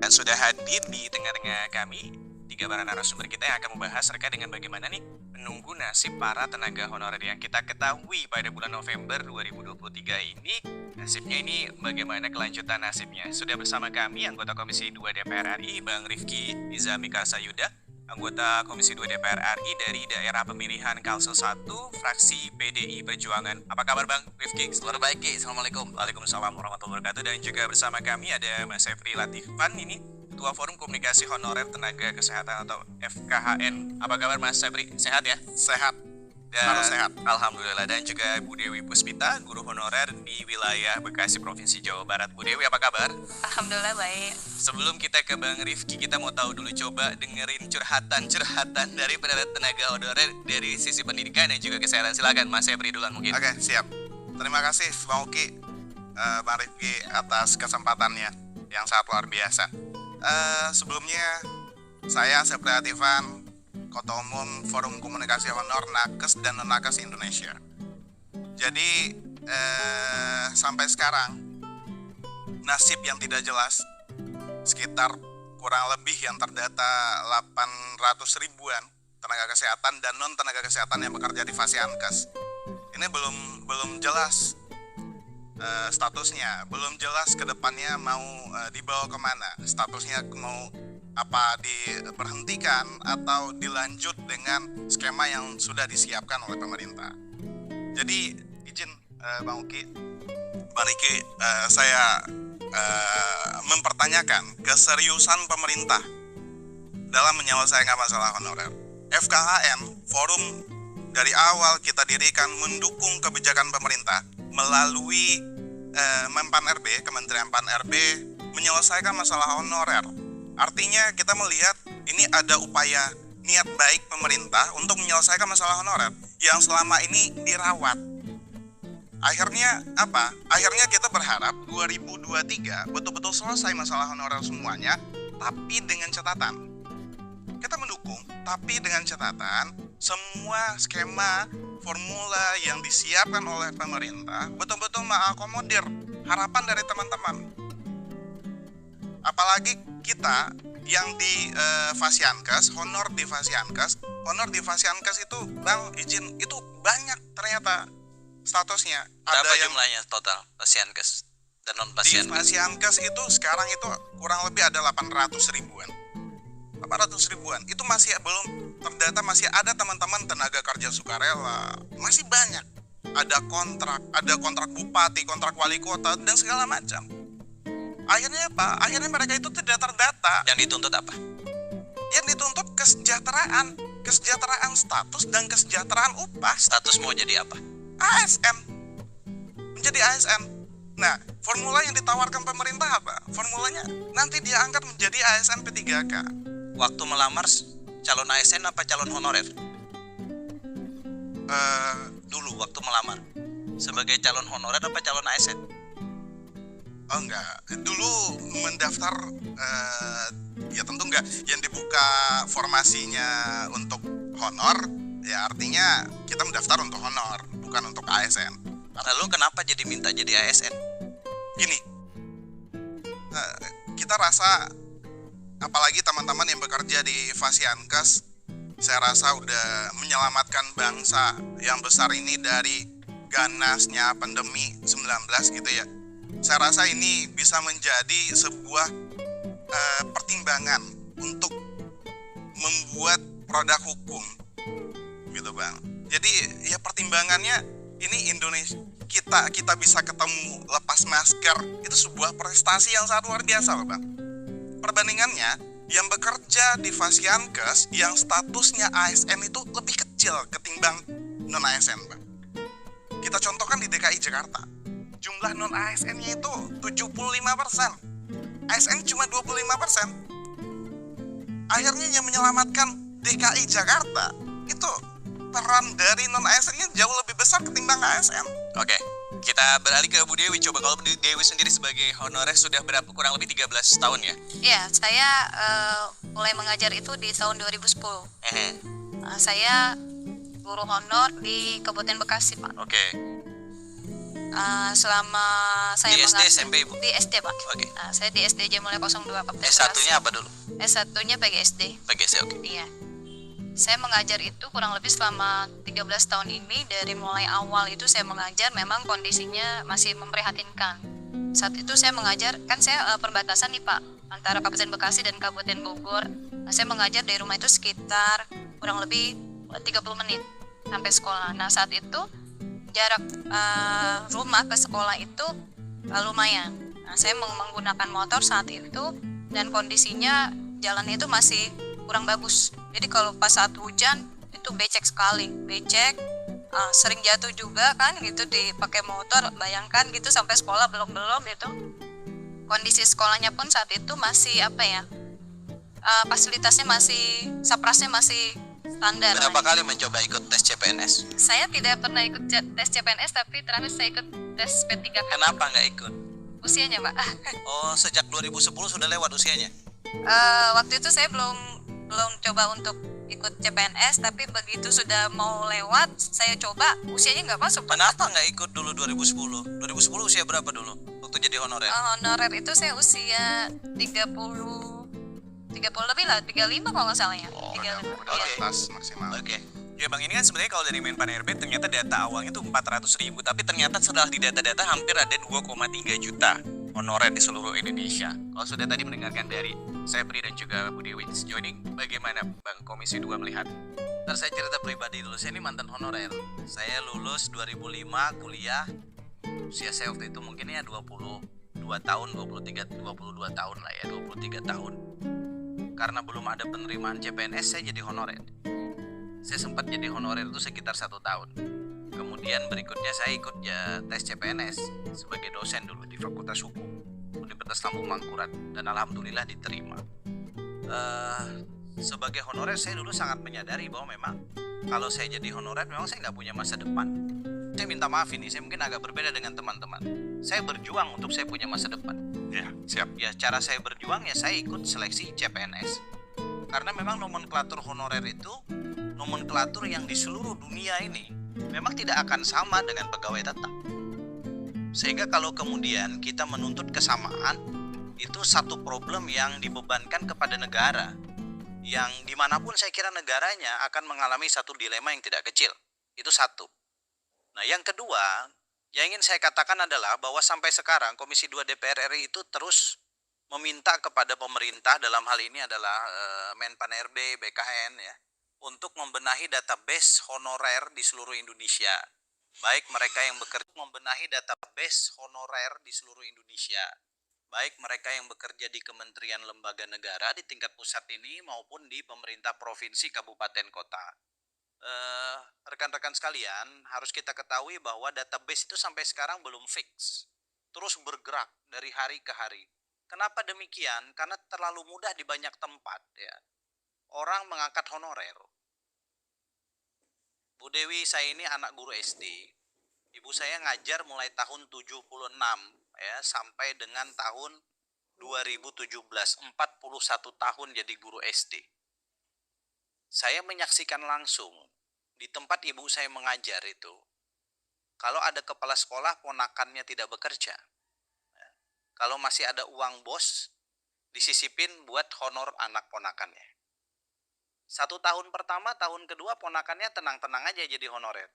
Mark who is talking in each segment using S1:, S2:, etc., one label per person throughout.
S1: sudah hadir di tengah-tengah kami tiga para narasumber kita yang akan membahas terkait dengan bagaimana nih menunggu nasib para tenaga honorer yang kita ketahui pada bulan November 2023 ini. Nasibnya ini bagaimana kelanjutan nasibnya. Sudah bersama kami anggota Komisi 2 DPR RI Bang Rifki Nizami Karsayuda, anggota Komisi 2 DPR RI dari daerah pemilihan Kalsel 1, fraksi PDI Perjuangan. Apa kabar Bang Rifki?
S2: Kabar baik, Ki. Assalamualaikum.
S1: Waalaikumsalam warahmatullahi wabarakatuh. Dan juga bersama kami ada Mas Efri Latifan, ini Ketua Forum Komunikasi Honorer Tenaga Kesehatan atau FKHN. Apa kabar Mas Efri? Sehat ya?
S2: Sehat.
S1: Dan
S2: Harus sehat.
S1: Alhamdulillah. Dan juga Bu Dewi Puspita, guru honorer di wilayah Bekasi, Provinsi Jawa Barat. Bu Dewi, apa kabar?
S3: Alhamdulillah baik.
S1: Sebelum kita ke Bang Rifki, kita mau tahu dulu, coba dengerin curhatan dari tenaga honorer dari sisi pendidikan dan juga kesehatan. Silakan Mas Efri duluan mungkin.
S2: Oke, siap. Terima kasih Bang Uki, Bang Rifki atas kesempatannya yang sangat luar biasa. Sebelumnya saya Efri Latifan, Ketua Umum Forum Komunikasi Honor Nakes dan Non-Nakes Indonesia. Jadi sampai sekarang nasib yang tidak jelas sekitar kurang lebih yang terdata 800 ribuan tenaga kesehatan dan non tenaga kesehatan yang bekerja di Fasiankes. Ini belum jelas statusnya, belum jelas ke depannya mau dibawa kemana, statusnya mau apa diberhentikan atau dilanjut dengan skema yang sudah disiapkan oleh pemerintah. Jadi izin Bang Uki, Bang Riki, saya mempertanyakan keseriusan pemerintah dalam menyelesaikan masalah honorer. FKHN, forum dari awal kita dirikan mendukung kebijakan pemerintah melalui Menpan RB, Kementerian Pan RB menyelesaikan masalah honorer. Artinya kita melihat ini ada upaya niat baik pemerintah untuk menyelesaikan masalah honorer yang selama ini dirawat. Akhirnya apa? Akhirnya kita berharap 2023 betul-betul selesai masalah honorer semuanya, tapi dengan catatan. Kita mendukung, tapi dengan catatan semua skema formula yang disiapkan oleh pemerintah betul-betul mengakomodir harapan dari teman-teman. Apalagi kita yang di Fasiankes, honor di Fasiankes itu Bang izin itu banyak ternyata statusnya.
S1: Berapa
S2: Ada yang
S1: jumlahnya total Fasiankes dan non
S2: di
S1: Fasiankes?
S2: Fasiankes itu sekarang itu kurang lebih ada 800 ribuan. 800 ribuan itu masih belum terdata, masih ada teman-teman tenaga kerja sukarela, masih banyak. Ada kontrak bupati, kontrak wali kota dan segala macam. Akhirnya apa? Akhirnya mereka itu tidak terdata.
S1: Yang dituntut apa?
S2: Yang dituntut kesejahteraan status dan kesejahteraan upah.
S1: Status mau jadi apa?
S2: ASN. Menjadi ASN. Nah, formula yang ditawarkan pemerintah apa? Formulanya nanti dia angkat menjadi ASN P3K.
S1: Waktu melamar calon ASN apa calon honorer? Dulu waktu melamar sebagai calon honorer apa calon ASN?
S2: Oh enggak, dulu mendaftar ya tentu enggak. Yang dibuka formasinya untuk honor, ya artinya kita mendaftar untuk honor, bukan untuk ASN.
S1: Lalu kenapa jadi minta jadi ASN?
S2: Gini, kita rasa apalagi teman-teman yang bekerja di Fasiankes, saya rasa udah menyelamatkan bangsa yang besar ini dari ganasnya pandemi 19 gitu ya. Saya rasa ini bisa menjadi sebuah pertimbangan untuk membuat produk hukum gitu Bang. Jadi ya pertimbangannya ini Indonesia, kita bisa ketemu lepas masker, itu sebuah prestasi yang sangat luar biasa loh Bang. Perbandingannya yang bekerja di Fasiankes yang statusnya ASN itu lebih kecil ketimbang non ASN Bang. Kita contohkan di DKI Jakarta, jumlah non ASN-nya itu 75%, ASN cuma 25%. Akhirnya yang menyelamatkan DKI Jakarta itu peran dari non ASN-nya jauh lebih besar ketimbang ASN.
S1: Oke, kita beralih ke Bu Dewi. Coba kalau Bu Dewi sendiri sebagai honorer sudah berapa, kurang lebih 13 tahun ya?
S3: Ya, saya mulai mengajar itu di tahun 2010. Saya guru honor di Kabupaten Bekasi, Pak.
S1: Oke.
S3: Selama saya
S1: Di SD,
S3: mengajar
S1: SMP, Ibu?
S3: di SD, Pak.
S1: Oke.
S3: Saya di SD Jamulya 02 Kapten
S1: S1-nya apa dulu?
S3: S1-nya PGSD.
S1: PGC, oke.
S3: Iya. Saya mengajar itu kurang lebih selama 13 tahun ini. Dari mulai awal itu saya mengajar, memang kondisinya masih memprihatinkan. Saat itu saya mengajar, kan saya perbatasan nih Pak, antara Kabupaten Bekasi dan Kabupaten Bogor. Saya mengajar dari rumah itu sekitar kurang lebih 30 menit sampai sekolah. Nah saat itu jarak rumah ke sekolah itu lumayan. Nah, saya menggunakan motor saat itu dan kondisinya jalannya itu masih kurang bagus. Jadi kalau pas saat hujan itu becek sekali, sering jatuh juga kan gitu dipakai motor. Bayangkan gitu sampai sekolah belum gitu. Kondisi sekolahnya pun saat itu masih fasilitasnya masih, saprasnya masih standar.
S1: Berapa kali mencoba ikut tes CPNS?
S3: Saya tidak pernah ikut tes CPNS, tapi terakhir saya ikut tes P3K.
S1: Kenapa nggak ikut?
S3: Usianya, Pak.
S1: Oh, sejak 2010 sudah lewat usianya?
S3: Waktu itu saya belum coba untuk ikut CPNS, tapi begitu sudah mau lewat, saya coba, usianya nggak masuk.
S1: Kenapa nggak ikut dulu 2010? 2010 usia berapa dulu waktu jadi honorer?
S3: Honorer itu saya usia 30 lebih lah, 35 kalau nggak salah ya.
S2: Oh,
S3: 35.
S2: udah
S3: Iya.
S2: batas maksimal.
S1: Oke. Ya Bang, ini kan sebenarnya kalau dari Menpan RB ternyata data awalnya itu 400.000, tapi ternyata setelah didata-data hampir ada 2,3 juta honorer di seluruh Indonesia. Kalau sudah tadi mendengarkan dari Sepri dan juga Bu Dewi, sejauh ini bagaimana Bang Komisi 2 melihat?
S4: Ntar saya cerita pribadi dulu, saya ini mantan honorer. Saya lulus 2005 kuliah, usia saya waktu itu mungkin ya 22 tahun, 22 tahun lah ya, 23 tahun. Karena belum ada penerimaan CPNS, saya jadi honorer. Saya sempat jadi honorer itu sekitar 1 tahun. Kemudian berikutnya saya ikut tes CPNS sebagai dosen dulu di Fakultas Hukum Universitas Lambung Mangkurat, dan alhamdulillah diterima. Sebagai honorer saya dulu sangat menyadari bahwa memang kalau saya jadi honorer memang saya nggak punya masa depan. Saya minta maaf ini, saya mungkin agak berbeda dengan teman-teman. Saya berjuang untuk saya punya masa depan.
S2: Ya, siap.
S4: Ya, cara saya berjuang ya saya ikut seleksi CPNS. Karena memang nomenklatur honorer itu nomenklatur yang di seluruh dunia ini memang tidak akan sama dengan pegawai tetap. Sehingga kalau kemudian kita menuntut kesamaan, itu satu problem yang dibebankan kepada negara, yang dimanapun saya kira negaranya akan mengalami satu dilema yang tidak kecil. Itu satu. Nah, yang kedua yang ingin saya katakan adalah bahwa sampai sekarang Komisi 2 DPR RI itu terus meminta kepada pemerintah, dalam hal ini adalah Menpan RB, BKN ya, untuk membenahi database honorer di seluruh Indonesia. Baik mereka yang bekerja membenahi database honorer di seluruh Indonesia. Baik mereka yang bekerja di kementerian lembaga negara di tingkat pusat ini maupun di pemerintah provinsi, kabupaten, kota. Rekan-rekan sekalian, harus kita ketahui bahwa database itu sampai sekarang belum fix. Terus bergerak dari hari ke hari. Kenapa demikian? Karena terlalu mudah di banyak tempat ya. Orang mengangkat honorer. Bu Dewi, saya ini anak guru SD. Ibu saya ngajar mulai tahun 76 ya sampai dengan tahun 2017, 41 tahun jadi guru SD. Saya menyaksikan langsung di tempat ibu saya mengajar itu, kalau ada kepala sekolah ponakannya tidak bekerja, kalau masih ada uang bos disisipin buat honor anak ponakannya. 1 tahun pertama, tahun kedua ponakannya tenang-tenang aja jadi honorer.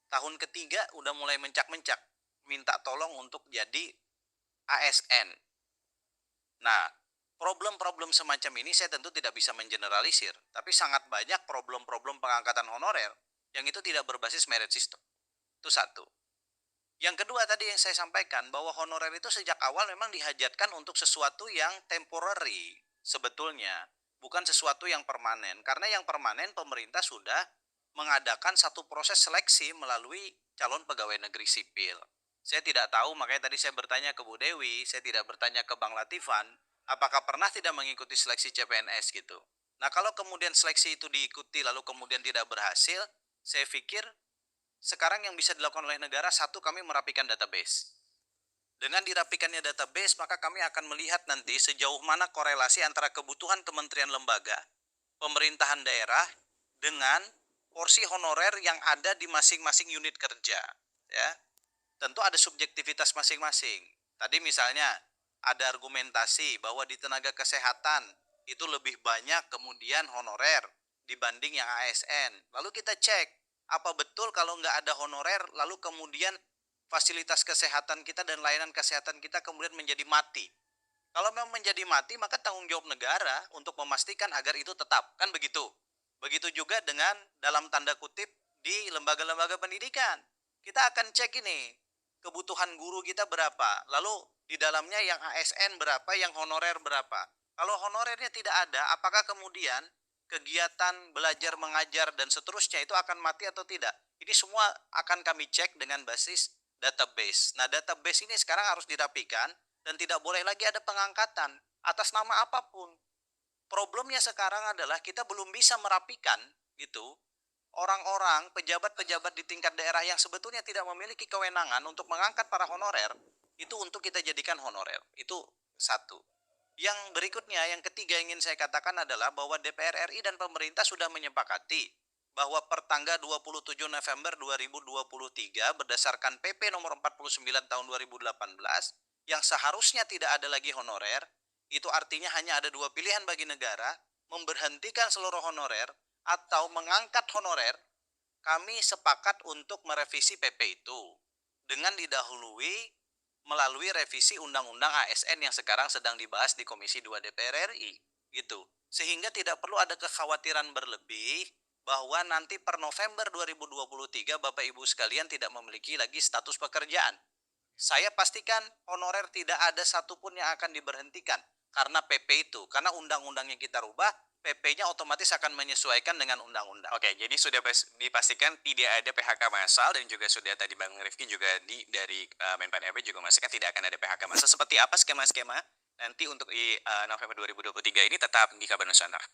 S4: Tahun ketiga udah mulai mencak-mencak, minta tolong untuk jadi ASN. Nah, problem-problem semacam ini saya tentu tidak bisa mengeneralisir, tapi sangat banyak problem-problem pengangkatan honorer yang itu tidak berbasis merit system. Itu satu. Yang kedua tadi yang saya sampaikan, bahwa honorer itu sejak awal memang dihajatkan untuk sesuatu yang temporary sebetulnya, bukan sesuatu yang permanen. Karena yang permanen pemerintah sudah mengadakan satu proses seleksi melalui calon pegawai negeri sipil. Saya tidak tahu, makanya tadi saya bertanya ke Bu Dewi, saya tidak bertanya ke Bang Latifan, apakah pernah tidak mengikuti seleksi CPNS gitu. Nah, kalau kemudian seleksi itu diikuti lalu kemudian tidak berhasil, saya pikir sekarang yang bisa dilakukan oleh negara, satu, kami merapikan database. Dengan dirapikannya database, maka kami akan melihat nanti sejauh mana korelasi antara kebutuhan kementerian lembaga, pemerintahan daerah, dengan porsi honorer yang ada di masing-masing unit kerja. Ya. tentu ada subjektivitas masing-masing. Tadi misalnya ada argumentasi bahwa di tenaga kesehatan itu lebih banyak kemudian honorer dibanding yang ASN. Lalu kita cek, apa betul kalau nggak ada honorer, lalu kemudian fasilitas kesehatan kita dan layanan kesehatan kita kemudian menjadi mati. Kalau memang menjadi mati, maka tanggung jawab negara untuk memastikan agar itu tetap. Kan begitu. Begitu juga dengan dalam tanda kutip di lembaga-lembaga pendidikan. Kita akan cek ini, kebutuhan guru kita berapa. Lalu di dalamnya yang ASN berapa, yang honorer berapa. Kalau honorernya tidak ada, apakah kemudian kegiatan belajar mengajar dan seterusnya itu akan mati atau tidak? Ini semua akan kami cek dengan basis database. Nah, database ini sekarang harus dirapikan dan tidak boleh lagi ada pengangkatan atas nama apapun. Problemnya sekarang adalah kita belum bisa merapikan gitu orang-orang, pejabat-pejabat di tingkat daerah yang sebetulnya tidak memiliki kewenangan untuk mengangkat para honorer itu untuk kita jadikan honorer. Itu satu. Yang berikutnya, yang ketiga ingin saya katakan adalah bahwa DPR RI dan pemerintah sudah menyepakati bahwa pertanggal 27 November 2023 berdasarkan PP nomor 49 tahun 2018 yang seharusnya tidak ada lagi honorer, itu artinya hanya ada dua pilihan bagi negara, memberhentikan seluruh honorer atau mengangkat honorer. Kami sepakat untuk merevisi PP itu dengan didahului melalui revisi Undang-Undang ASN yang sekarang sedang dibahas di Komisi 2 DPR RI gitu. Sehingga tidak perlu ada kekhawatiran berlebih bahwa nanti per November 2023 Bapak Ibu sekalian tidak memiliki lagi status pekerjaan. Saya pastikan honorer tidak ada satupun yang akan diberhentikan karena PP itu. Karena undang-undang yang kita rubah, PP-nya otomatis akan menyesuaikan dengan undang-undang.
S1: Oke, jadi sudah dipastikan tidak ada PHK massal dan juga sudah tadi Bang Rifki juga dari Menpan RB juga memastikan tidak akan ada PHK massal. Seperti apa skema-skema nanti untuk di November 2023 ini tetap di Kabar Nusantara.